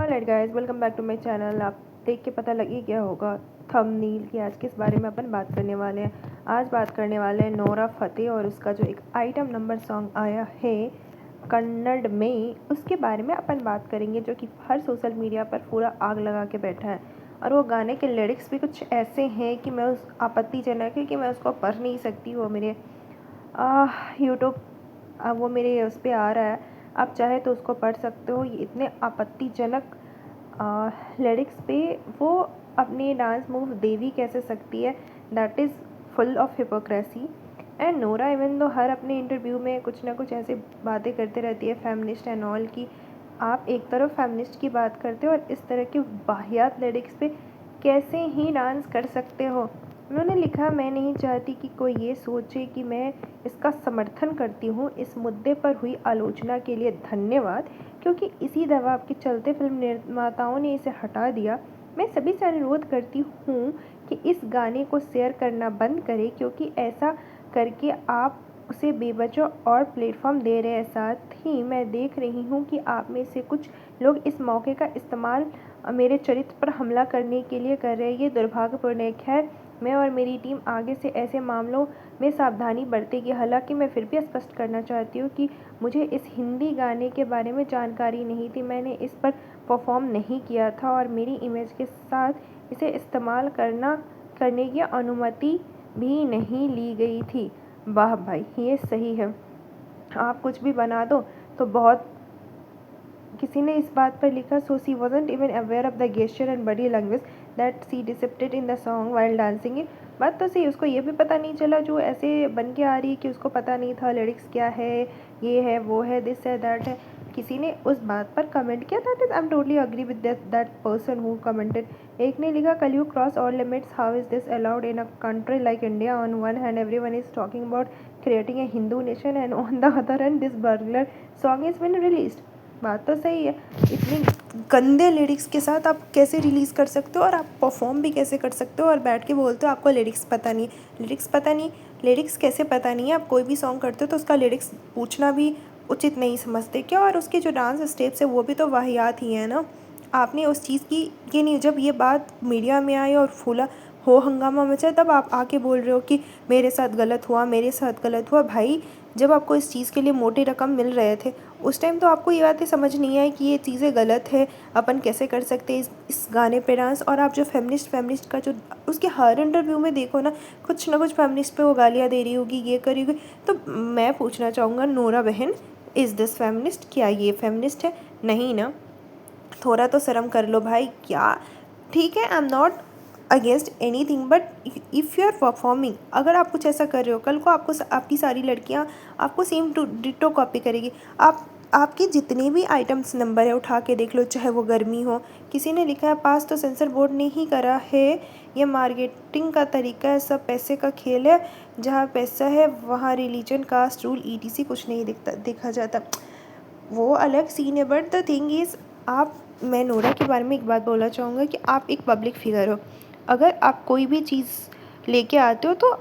Alright guys, welcome back to my channel. आप देख के पता लगी क्या होगा थंबनेल कि आज किस बारे में अपन बात करने वाले हैं। आज बात करने वाले हैं नोरा फतेही और उसका जो एक आइटम नंबर सॉन्ग आया है कन्नड़ में, उसके बारे में अपन बात करेंगे, जो कि हर सोशल मीडिया पर पूरा आग लगा के बैठा है। और वो गाने के लिरिक्स भी कुछ ऐसे हैं कि मैं उस आपत्तिजनक है कि मैं उसको पढ़ नहीं सकती। वो मेरे यूट्यूब वो मेरे उस पर आ रहा है, आप चाहे तो उसको पढ़ सकते हो। ये इतने आपत्तिजनक लिरिक्स पे वो अपने डांस मूव दे भी कैसे सकती है, that is full of hypocrisy. And Nora even though her अपने इंटरव्यू में कुछ ना कुछ ऐसे बातें करते रहती है फेमिनिस्ट एंड ऑल की। आप एक तरफ फेमिनिस्ट की बात करते हो और इस तरह के वाहियात लिरिक्स पे कैसे ही डांस कर सकते हो। उन्होंने लिखा, मैं नहीं चाहती कि कोई ये सोचे कि मैं इसका समर्थन करती हूँ। इस मुद्दे पर हुई आलोचना के लिए धन्यवाद, क्योंकि इसी दबाव के चलते फिल्म निर्माताओं ने इसे हटा दिया। मैं सभी से अनुरोध करती हूँ कि इस गाने को शेयर करना बंद करें, क्योंकि ऐसा करके आप उसे बेवजह और प्लेटफॉर्म दे रहे हैं। साथ ही मैं देख रही हूँ कि आप में से कुछ लोग इस मौके का इस्तेमाल मेरे चरित्र पर हमला करने के लिए कर रहे हैं। ये दुर्भाग्यपूर्ण है। मैं और मेरी टीम आगे से ऐसे मामलों में सावधानी बरतेगी। हालांकि मैं फिर भी स्पष्ट करना चाहती हूँ कि मुझे इस हिंदी गाने के बारे में जानकारी नहीं थी। मैंने इस पर परफॉर्म नहीं किया था और मेरी इमेज के साथ इसे इस्तेमाल करने की अनुमति भी नहीं ली गई थी। वाह भाई, ये सही है। आप कुछ भी बना दो तो बहुत। किसी ने इस बात पर लिखा, so she wasn't even aware of the gesture and body language that she depicted in the song while dancing it. बात तो सही, उसको ये भी पता नहीं चला जो ऐसे बन के आ रही है कि उसको पता नहीं था लिरिक्स क्या है, ये है, वो है, दिस है, दैट है। किसी ने उस बात पर कमेंट किया, that is I am totally agree with that person who commented. एक ने लिखा, कल you cross all limits, how is this allowed in a country like India? On one hand everyone is talking about creating a Hindu nation and on the other hand this burglar song has been released। बात तो सही है, इतने गंदे lyrics के साथ आप कैसे रिलीज़ कर सकते हो और आप परफॉर्म भी कैसे कर सकते हो और बैठ के बोलते हो आपको लिरिक्स पता नहीं। लिरिक्स कैसे पता नहीं है? आप कोई भी सॉन्ग करते हो तो उसका लिरिक्स पूछना भी उचित नहीं समझते क्या? और उसके जो डांस स्टेप्स है वो भी तो वाहियात ही है ना। आपने उस चीज़ की ये नहीं, जब ये बात मीडिया में आई और फूला हो हंगामा मचा, तब आप आके बोल रहे हो कि मेरे साथ गलत हुआ, मेरे साथ गलत हुआ। भाई, जब आपको इस चीज़ के लिए मोटी रकम मिल रहे थे उस टाइम तो आपको ये बातें समझ नहीं आई कि ये चीज़ें गलत है, अपन कैसे कर सकते हैं इस गाने पे डांस। और आप जो फेमिनिस्ट का जो उसके हर इंटरव्यू में देखो ना कुछ फेमिनिस्ट पे वो गालियाँ दे रही होगी, ये करी होगी। तो मैं पूछना चाहूँगा, नोरा बहन, इज़ दिस फेमिनिस्ट? क्या ये फेमिनिस्ट है? नहीं ना। थोड़ा तो शर्म कर लो भाई। क्या, ठीक है, I am not against anything, but if you are performing, अगर आप कुछ ऐसा कर रहे हो, कल को आपको आपकी सारी लड़कियां आपको सेम टू डिटो कॉपी करेगी। आपके जितने भी आइटम्स नंबर है उठा के देख लो, चाहे वो गर्मी हो। किसी ने लिखा है, पास तो सेंसर बोर्ड ने ही करा है, ये मार्केटिंग का तरीका है, सब पैसे का खेल है, जहाँ पैसा है वहाँ रिलीजन, कास्ट, रूल, ईटीसी कुछ नहीं देखा जाता। वो अलग सीन है, बट द थिंग इज़, मैं नोरा के बारे में एक बात बोलना चाहूँगा कि आप एक पब्लिक फिगर हो। अगर आप कोई भी चीज़ लेके आते हो तो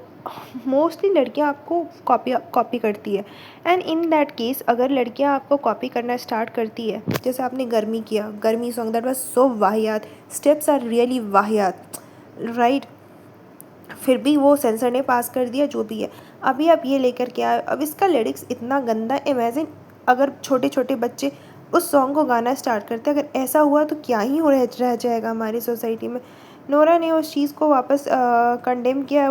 मोस्टली लड़कियां आपको कॉपी करती है। एंड इन दैट केस, अगर लड़कियां आपको कॉपी करना स्टार्ट करती है, जैसे आपने गर्मी किया, गर्मी सॉन्ग, दैट वाज सो वाहियात, स्टेप्स आर रियली वाहियात, राइट? फिर भी वो सेंसर ने पास कर दिया, जो भी है। अभी आप ये लेकर के आए, अब इसका लिरिक्स इतना गंदा। इमेजिन अगर छोटे छोटे बच्चे उस सॉन्ग को गाना स्टार्ट करते, अगर ऐसा हुआ तो क्या ही हो रह जाएगा हमारी सोसाइटी में। नोरा ने उस चीज़ को वापस कंडेम किया। I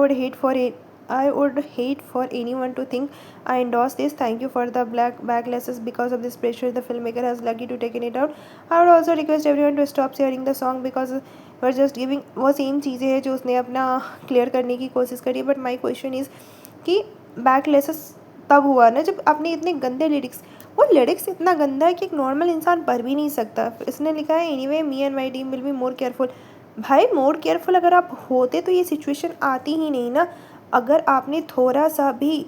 would hate for any one two think I endorse this. Thank you for the backlashes because of this pressure the filmmaker has lucky to taken it out. I would also request everyone to stop sharing the song because we're just giving वो same चीज़ें हैं जो उसने अपना clear करने की कोशिश करी। बट माई क्वेश्चन इज़ कि बैकलेसेस तब हुआ ना जब आपने इतने गंदे लिरिक्स, वो लिरिक्स इतना गंदा है कि एक नॉर्मल इंसान पढ़ भी नहीं सकता। इसने लिखा है, anyway me and my team will be more careful. भाई, मोर केयरफुल अगर आप होते तो ये सिचुएशन आती ही नहीं ना। अगर आपने थोड़ा सा भी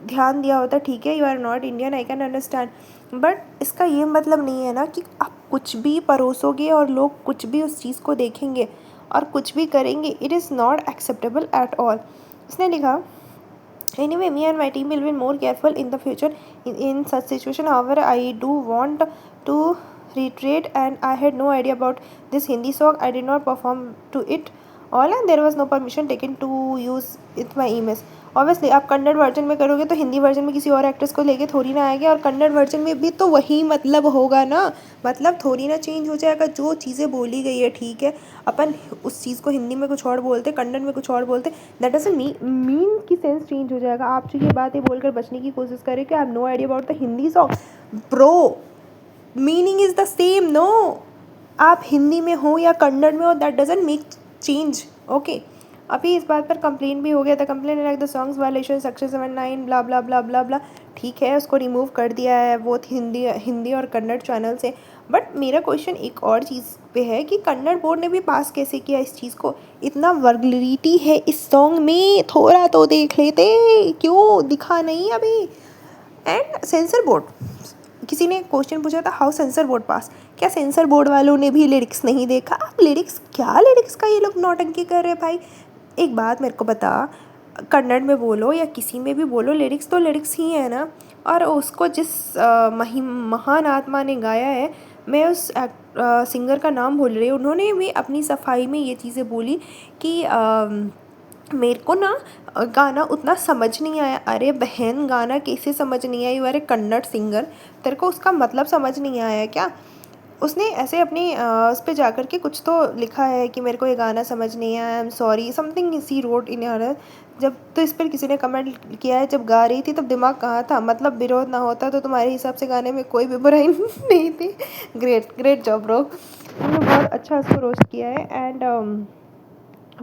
ध्यान दिया होता, ठीक है, you are not Indian, I can understand, but इसका ये मतलब नहीं है ना कि आप कुछ भी परोसोगे और लोग कुछ भी उस चीज़ को देखेंगे और कुछ भी करेंगे। It is not acceptable at all. इसने लिखा, anyway me and my team will be more careful in the future in such situation, however I do want to reiterate, and I had no idea about this Hindi song. I did not perform to it all and there was no permission taken to use it my emails. Obviously आप Kannada version में करोगे तो Hindi version में किसी और actress को लेके थोड़ी ना आएंगे, और कन्नड़ वर्जन में भी तो वही मतलब होगा ना, मतलब थोड़ी ना चेंज हो जाएगा। जो चीज़ें बोली गई है ठीक है, अपन उस चीज़ को हिंदी में कुछ और बोलते, कन्नड़ में कुछ और बोलते, दैट डजंट मीन की सेंस चेंज हो जाएगा। आप जो ये बातें बोलकर बचने की कोशिश करें कि I have no idea about the Hindi song, bro meaning is the same no. आप हिंदी में हो या कन्नड़ में हो, that doesn't make change, okay. अभी इस बात पर कंप्लेन भी हो गया था, complain like the songs violation section 79 blah blah blah blah blah, ठीक है, उसको रिमूव कर दिया है वो हिंदी और कन्नड़ चैनल से। बट मेरा क्वेश्चन एक और चीज़ पे है कि कन्नड़ बोर्ड ने भी पास कैसे किया इस चीज़ को? इतना वर्गलिटी है इस सॉन्ग में, थोड़ा तो देख लेते, क्यों दिखा नहीं अभी? एंड सेंसर बोर्ड, किसी ने क्वेश्चन पूछा था हाउ सेंसर बोर्ड पास, क्या सेंसर बोर्ड वालों ने भी लिरिक्स नहीं देखा? अब लिरिक्स क्या, लिरिक्स का ये लोग नौटंकी कर रहे हैं भाई। एक बात मेरे को बता, कन्नड़ में बोलो या किसी में भी बोलो, लिरिक्स तो लिरिक्स ही है ना। और उसको जिस महान आत्मा ने गाया है, मैं उस सिंगर का नाम भूल रही हूँ, उन्होंने भी अपनी सफाई में ये चीज़ें बोली कि मेरे को ना गाना उतना समझ नहीं आया। अरे बहन, गाना कैसे समझ नहीं आया? You are a Kannada singer, तेरे को उसका मतलब समझ नहीं आया क्या? उसने ऐसे अपनी उस पर जा कर के कुछ तो लिखा है कि मेरे को ये गाना समझ नहीं आया, I am sorry, something she wrote in her. जब तो इस पर किसी ने कमेंट किया है, जब गा रही थी तब दिमाग कहाँ था? मतलब विरोध ना होता तो तुम्हारे हिसाब से गाने में कोई भी बुराई नहीं थी। ग्रेट ग्रेट जॉब ब्रो, तुमने बहुत अच्छा उसको रोस्ट किया है। एंड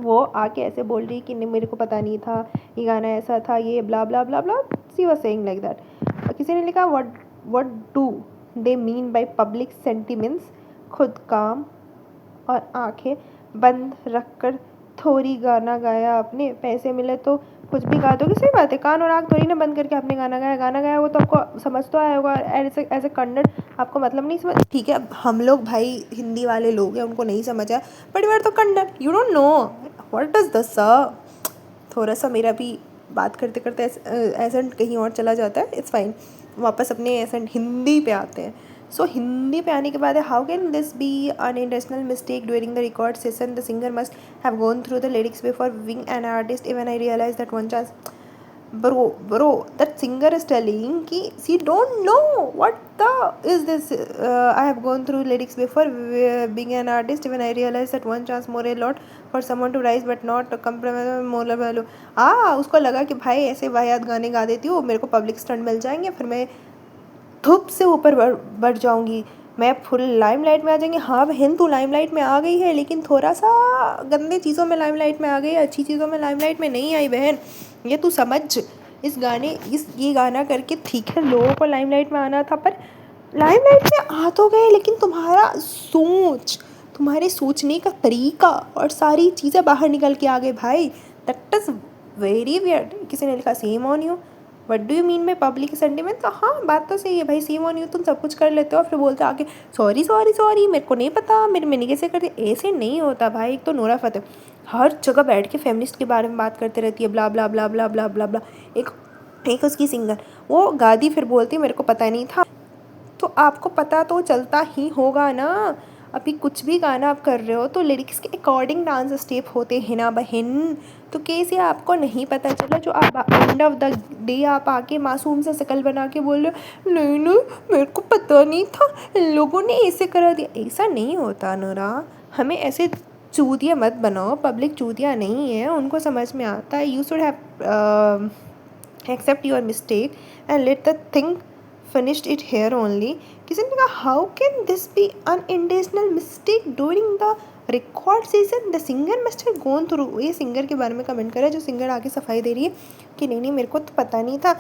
वो आके ऐसे बोल रही कि नहीं मेरे को पता नहीं था ये गाना ऐसा था, ये blah blah blah blah, she was saying like that. किसी ने लिखा what do they mean by public sentiments, खुद काम और आंखें बंद रखकर थोड़ी गाना गाया, अपने पैसे मिले तो कुछ भी गा दोगे। सही बात है, कान और आँख थोड़ी ना बंद करके आपने गाना गाया वो तो आपको समझ तो आया होगा। एज ए कन्नड़ आपको मतलब नहीं समझ, ठीक है, हम लोग भाई हिंदी वाले लोग हैं, उनको नहीं समझ आया, बट यू आर तो Kannada, you don't know what does the स। थोड़ा सा मेरा भी बात करते करते एसेंट कहीं और चला जाता है, इट्स फाइन, वापस अपने एसेंट हिंदी पे आते हैं। सो हिंदी पे आने के बाद how can this be unintentional mistake during the record session? The singer must have gone through the lyrics before being an artist, even I realise that one chance. bro that singer is telling ki she don't know what the is this. I have gone through lyrics before being an artist, even I realized that one chance more a lot for someone to rise but not compromise moral value. उसको लगा कि भाई ऐसे वाहियात गाने गा देती हूँ, मेरे को पब्लिक स्टंट मिल जाएंगे, फिर मैं धूप से ऊपर बढ़ जाऊंगी, मैं फुल लाइमलाइट में आ जाएंगे। हाँ बहन, तू लाइमलाइट में आ गई है, लेकिन थोड़ा सा गंदे चीज़ों में लाइमलाइट में आ गई है, अच्छी चीज़ों में लाइमलाइट में नहीं आई बहन, ये तू समझ। ये गाना करके ठीक है, लोगों को लाइमलाइट में आना था, पर लाइमलाइट में आ तो गए, लेकिन तुम्हारे सोचने का तरीका और सारी चीज़ें बाहर निकल के आ गए भाई, दैट इज़ वेरी वियर्ड। किसी ने लिखा same on you, what do you mean by public sentiment? तो हाँ, बात तो सही है भाई, सेम ऑन यू, तुम सब कुछ कर लेते हो, फिर बोलते हो आके सॉरी सॉरी सॉरी, मेरे को नहीं पता, मैंने कैसे कर दिया। ऐसे नहीं होता भाई। एक तो नोरा फतेही हर जगह बैठ के फेमिनिस्ट के बारे में बात करते रहती है, ब्ला blah blah blah blah blah ब्ला। एक उसकी सिंगर वो गादी, फिर बोलती मेरे को पता नहीं था। तो आपको पता तो चलता ही होगा ना। अभी कुछ भी गाना आप कर रहे हो तो लिरिक्स के अकॉर्डिंग डांस स्टेप होते हैं ना बहन, तो कैसे आपको नहीं पता चला? जो आप एंड ऑफ द डे आप आके मासूम से शकल बना के बोल रहे हो नहीं नहीं मेरे को पता नहीं था, इन लोगों ने ऐसे करा दिया। ऐसा नहीं होता नोरा, हमें ऐसे चूतिया मत बनाओ, पब्लिक चूतिया नहीं है, उनको समझ में आता है। You should have accept your mistake and let the thing finished it here only. किसी ने कहा how can this be an intentional mistake during the record session? The singer must have gone through. ये singer के बारे में comment करा, जो singer आके सफाई दे रही है कि नहीं मेरे को तो पता नहीं था,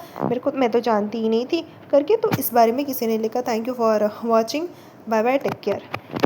मैं तो जानती ही नहीं थी करके। तो इस बारे में किसी ने लिखा thank you for watching, bye bye, take care.